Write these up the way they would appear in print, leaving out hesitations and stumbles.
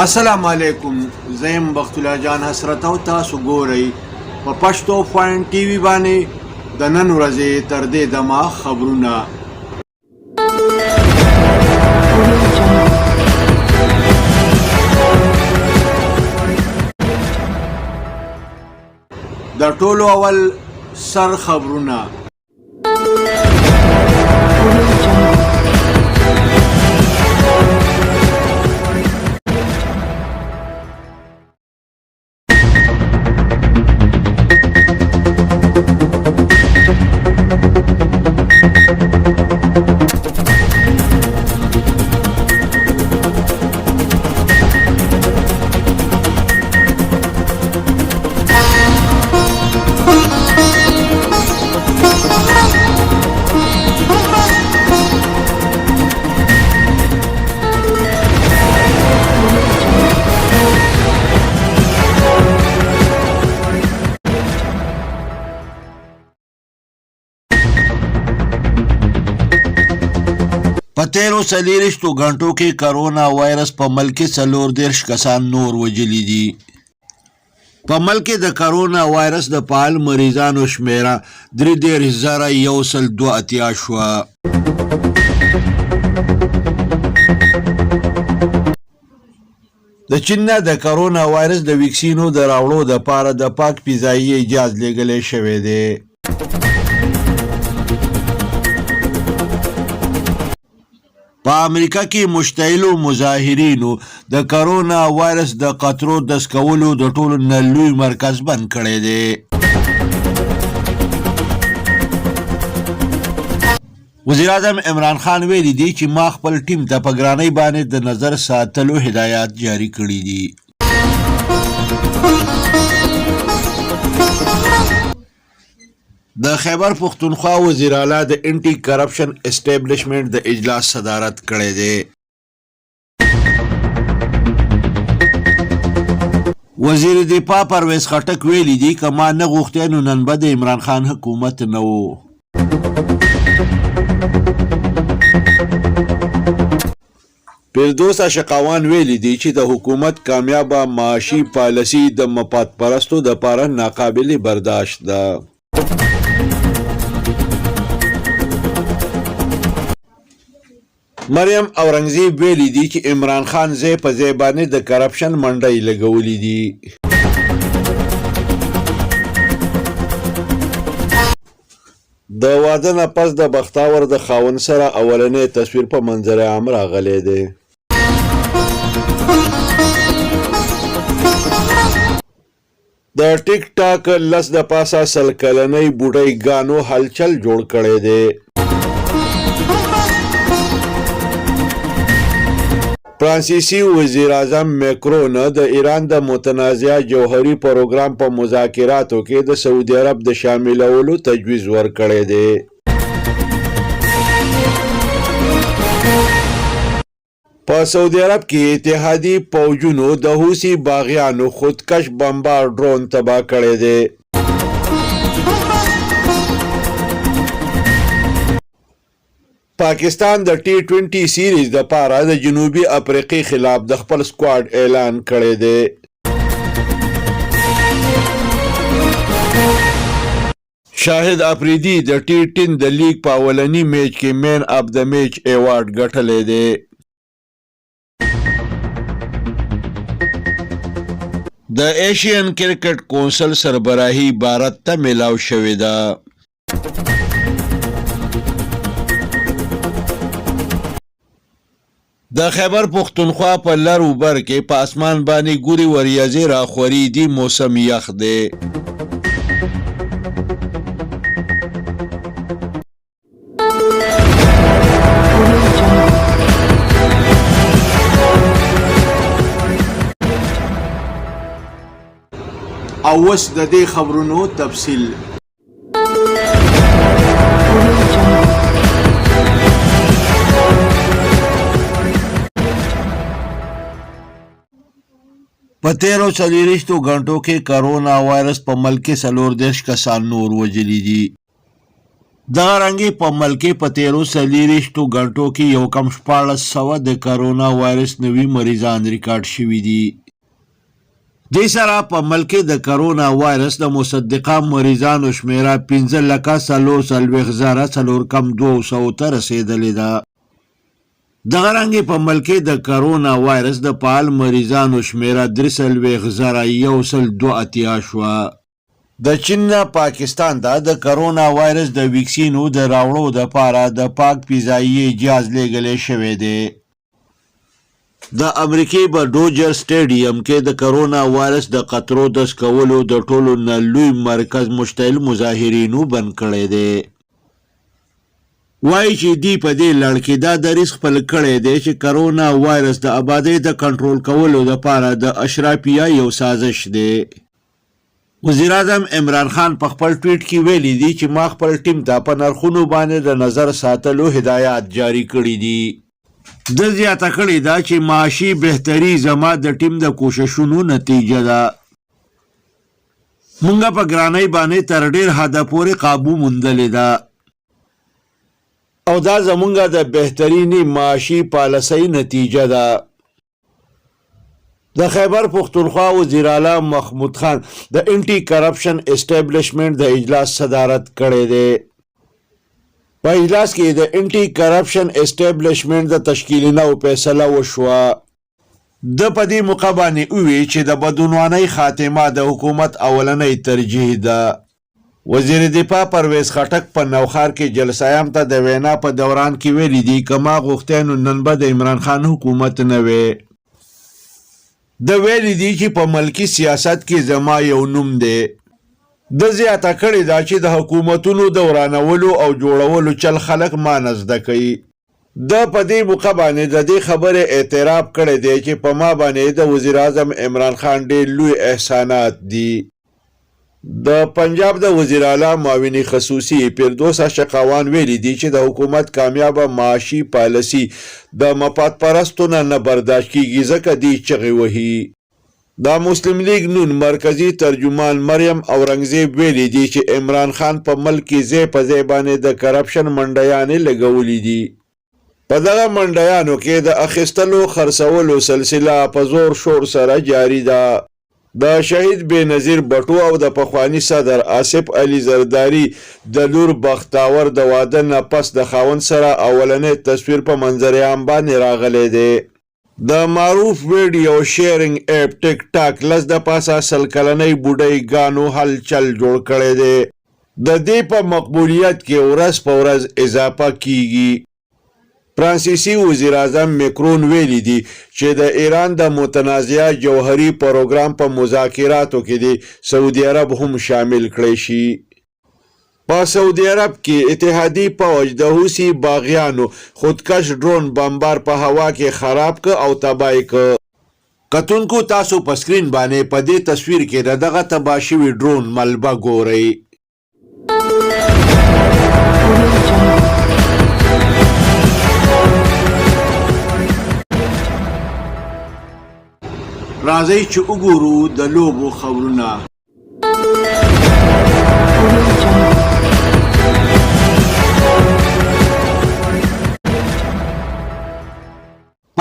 السلام علیکم. زیم بخت الله جان حسرت او تاسو ګورئ په پښتو پوینټ ټي وي باندې د نن ورځې تر دې دمه خبرونه. د ټولو اول سر خبرونه. په تیرو 40 غنټو کې کرونا وایرس په ملک کې 34 کسان نور وجلی دي. په ملک کې د کرونا وایرس د فعال مریضانو شمیره 33,182 شوه. د چین نه د کرونا وایرس د ویکسینو د راوړو دپاره د پاک فضایي اجازه لیږلی شوی دی. په امریکا کې مشتعلو مظاهرینو د کرونا وایرس د قطرو د سکولو د ټولو نه لوی مرکز بند کړی دی. وزیر اعظم عمران خان ویلي دی چې ما خپل ټیم ته په ګرانۍ باندې د نظر ساتلو هدایات جاری کړي دي. د خیبر پختونخوا وزیر اعلی د انټي کرپشن اسټیبلیشمنټ د اجلاس صدارت کړی دی. وزیر دفاع پرویز خټک ویلي دي که ما نه غوښتی نو نن به د عمران خان حکومت نه و. فردوس اشقوان ویلي دي چې د حکومت کامیابه معاشي پالیسي د مفاد پرستو دپاره ناقابل برداشت ده. مریم اورنګزیب ویلي دي چې عمران خان ځای په ځای باندې د کرپشن منډۍ لګولي دي. د واده نه پس د بختاور د خاوند سره اولنی تصویر په منظر عام راغلی دی. د ټیک ټاک لس د پاسه 100 کلنۍ بوډۍ ګانو هلچل جوړ کړی دی. فرانسیسی وزیر اعظم میکرون د ایران د متنازعه جوهري پروګرام په مذاکراتو کې د سعودي عرب د شاملولو تجویز ورکړی دی. په سعودي عرب کې اتحادي پوځونو د حوثي باغیانو خودکش بمبار ډرون تباه کړی دی. پاکستان د T20 سیریز د پاره د جنوبي افریقې خلاف د خپل سکواډ اعلان کړی دی. شاهد افریدي د T10 د لیګ په اولنی میچ کې مین اف د میچ ایوارډ ګټلی دی. د ایشین کرکټ کونسل سربراهي بھارت ته میلاو شوې ده. د خیبر پختونخوا په لر و بر کې په اسمان باندې ګوري وریځې راخوري دي. موسم یخ دی. او اوس د دې خبرونو تفصیل. په تیرو 40 غنټو کې کرونا وایرس په ملک کې 34 کسان نور وجلی دي. دغه رنګې په ملک کې په تیرو 24 غنټو کې یو کم 1400 د کرونا وایرس نوي مریضان ریکارډ شوي دي. دې سره په ملک کې د کرونا وایرس د مصدقه مریضانو شمیره 15,440,402 ته رسیدلې ده. دغه رنګې په ملک کې د کرونا وایرس د فعال مریضانو شمیره 43,182 شوه. د چین نه پاکستان ته د کرونا وایرس د ویکسینو د راوړو دپاره د پاک فضایي جهاز لیږلی شوی دی. د امریکې په ډوجر سټیډیم کې د کرونا وایرس د خطرو د سکولو د ټولو نه لوی مرکز مشتعل مظاهرینو بند کړی دی. وایي چې دوی په دې لړ کې دا دریځ خپل کړی دی چې کرونا وایرس د آبادۍ د کنټرول کولو دپاره د اشرافیه یو سازش دی. وزیر اعظم عمران خان په خپل ټویټ کې ویلي دي چې ما خپل ټیم ته په نرخونو باندې د نظر ساتلو هدایات جاری کړي دي. د زیاته کړې ده چې معاشي بهتري زما د ټیم د کوششونو نتیجه ده. مونږ په ګرانۍ باندې تر ډېر حده پورې قابو موندلې ده او دا زمونږ د بهترینې معاشي پالیسۍ نتیجه ده. د خیبر پختونخوا وزیر اعلی محمود خان د انټي کرپشن اسټیبلیشمنټ د اجلاس صدارت کړی دی. په اجلاس کې د انټي کرپشن اسټیبلیشمنټ د تشکیل نو فیصله وشوه. د په دې موقع باندې وویل چې د بدعنوانۍ خاتمه د حکومت اولنۍ ترجیح ده. وزیر دفاع پرویز خټک په نوخار کې جلسایام ته د وینا په دوران کې ویلي دي که ما غوښتی نو نن به د عمران خان حکومت نه وی. د ویلي دي چې په ملکی سیاست کې زما یو نوم دی. د زیاته کړې ده چې د حکومتونو د ورانولو او جوړولو چل خلک ما نه زده کوي. د په دې موقع باندې د دې خبرې اعتراف کړی دی چې په ما باندې د وزیر اعظم عمران خان ډېر لوی احسانات دي. د پنجاب د وزیر اعلی معاون خصوصي فردوس اشقوان ویلي دي چې د حکومت کامیابه معاشي پالیسي د مفاد پرستو نه برداشت کیږي ځکه دوی چغې وهي. دا مسلم لیگ نون مرکزی ترجمان مریم اورنګزیب ویلي دي چې عمران خان په ملک کې ځای په ځای باندې د کرپشن منډیانې لګولې دي. په دغه منډیانو کې د اخیستلو خرڅولو سلسله په زور شور سره جاری ده. د شهید بېنظیر بټو او د پخواني صدر آصف علي زرداري د لور بختاور د واده نه پس د خاوند سره اولنی تصویر په منظر عام باندې راغلی دی. د معروف ویډیو شیرینګ اپ ټیک ټاک لس د پاسه سل کلنۍ بوډۍ ګانو هلچل جوړ کړی دی. د دې په مقبولیت کې ورځ په ورځ اضافه کیږي. فرانسیسي وزیر اعظم میکرون ویلي دي چې د ایران د متنازعه جوهري پروګرام په مذاکراتو کې د سعودي عرب هم شامل کړی شي. په سعودي عرب کې اتحادي فوج د حوثي باغیانو خودکش ډرون بمبار په هوا کې خراب ک او تباه ک. کتونکو تاسو په سکرین باندې په دې تصویر کې دغه تباه شوي ډرون ملبه ګورئ. راځئ چې وګورو د لوبو خبرونه.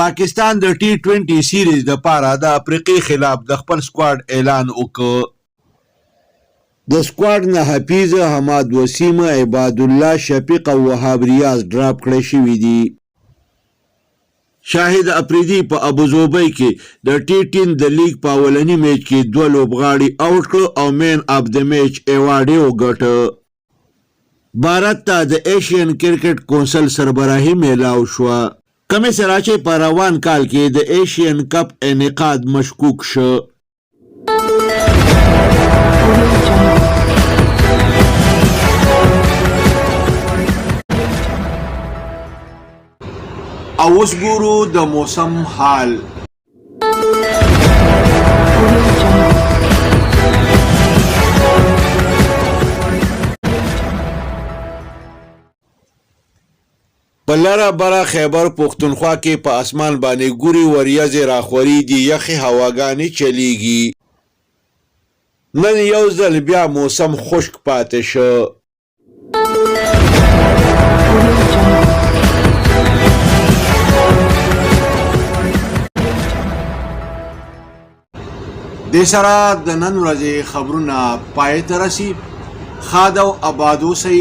پاکستان د T20 سیریز دپاره د افریقې خلاف د خپل سکواډ اعلان وکړ. د سکواډ نه حفیظ، حماد وسیم، عباد الله، شفیق او وهاب ریاض ډراپ کړی شوي دي. شاهد افریدي په ابوظبي کې د T10 د لیګ په اولني میچ کې 2 لوبغاړي آوټ کړ او مین اف د میچ ایوارډ یې وګټه. بھارت ته د ایشین کرکټ کونسل سربراهي میلاو شوه. کمې سره چې په روان کال کې د ایشین کپ انعقاد مشکوک شو. او اوس ګورو د موسم حال. په لره بره خیبر پختونخوا کې په اسمان باندې ګوري وریځې راخوري دي، یخې هواګانې چلیږي. نن یو ځل بیا موسم خشک پاتې شو. دې سره د نن ورځې خبرونه پای ته رسي. ښاد او اباد اوسئ.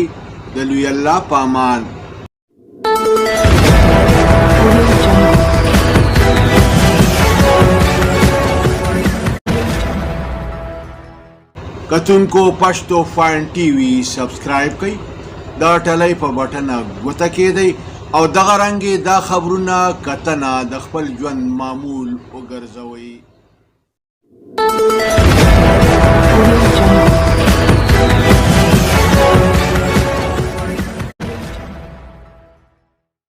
د لوی الله په امان. کتونکو پښتو فاین ټي وي سبسکرایب کړئ، د ټلۍ په بټن ګوته کېدئ او دغه رنګې دا خبرونه کتنه د خپل ژوند معمول وګرځوئ.